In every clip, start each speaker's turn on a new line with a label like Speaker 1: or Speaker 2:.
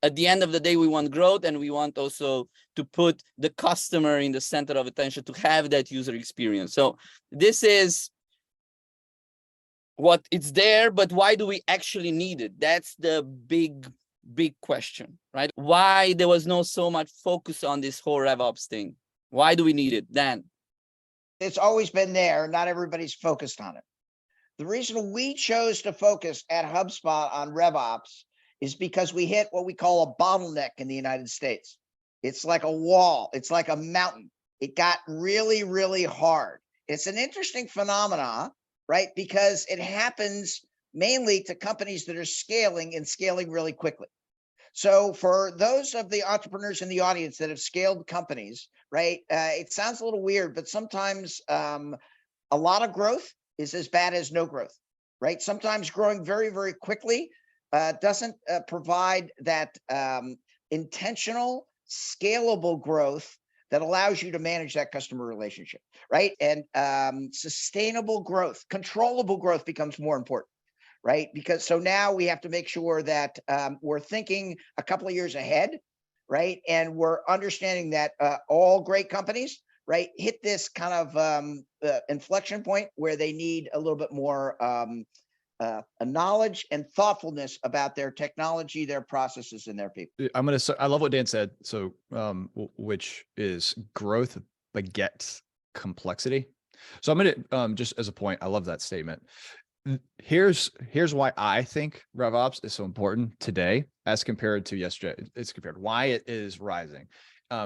Speaker 1: at the end of the day, we want growth, and we want also to put the customer in the center of attention to have that user experience. So this is what it's there, but why do we actually need it? That's the big question, right? Why there was no so much focus on this whole RevOps thing? Why do we need it, Dan?
Speaker 2: It's always been there. Not everybody's focused on it. The reason we chose to focus at HubSpot on RevOps is because we hit what we call a bottleneck in the United States. It's like a wall. It's like a mountain. It got really, really hard. It's an interesting phenomena, right? Because it happens mainly to companies that are scaling and scaling really quickly. So for those of the entrepreneurs in the audience that have scaled companies, right, it sounds a little weird, but sometimes a lot of growth is as bad as no growth, right? Sometimes growing very, very quickly doesn't provide that intentional, scalable growth that allows you to manage that customer relationship, right? And sustainable growth, controllable growth becomes more important, right? Because so now we have to make sure that we're thinking a couple of years ahead, right? And we're understanding that all great companies, right, hit this kind of inflection point where they need a little bit more a knowledge and thoughtfulness about their technology, their processes, and their people.
Speaker 3: I love what Dan said. So, which is growth begets complexity. So I'm gonna just as a point, I love that statement. Here's why I think RevOps is so important today as compared to yesterday. It's compared why it is rising. So,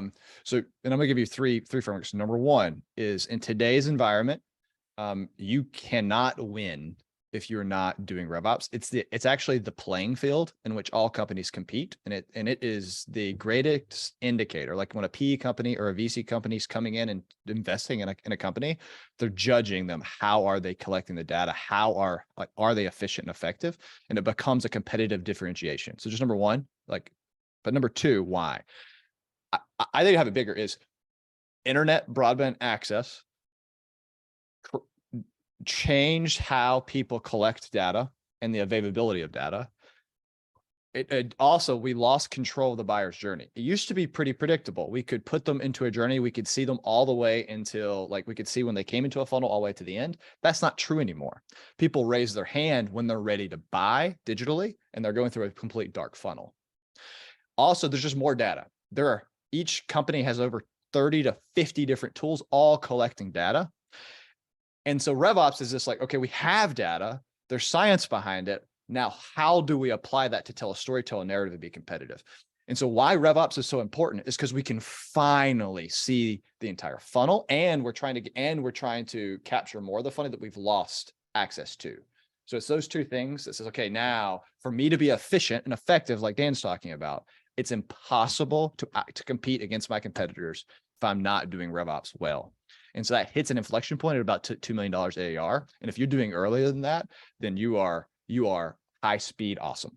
Speaker 3: and I'm gonna give you three frameworks. Number one is in today's environment, you cannot win if you're not doing RevOps. It's actually the playing field in which all companies compete, and it is the greatest indicator. Like when a PE company or a VC company is coming in and investing in a company, they're judging them. How are they collecting the data? How are they efficient and effective? And it becomes a competitive differentiation. So just number one, but number two, why? I think I have it bigger is internet broadband access changed how people collect data and the availability of data. It also, we lost control of the buyer's journey. It used to be pretty predictable. We could put them into a journey. We could see them all the way until we could see when they came into a funnel all the way to the end. That's not true anymore. People raise their hand when they're ready to buy digitally, and they're going through a complete dark funnel. Also, there's just more data. Each company has over 30 to 50 different tools, all collecting data. And so RevOps is just okay, we have data, there's science behind it. Now, how do we apply that to tell a story, tell a narrative, to be competitive? And so why RevOps is so important is because we can finally see the entire funnel, and we're trying to capture more of the funnel that we've lost access to. So it's those two things that says, okay, now for me to be efficient and effective, like Dan's talking about, it's impossible to compete against my competitors if I'm not doing RevOps well. And so that hits an inflection point at about $2 million AAR. And if you're doing earlier than that, then you are high speed awesome.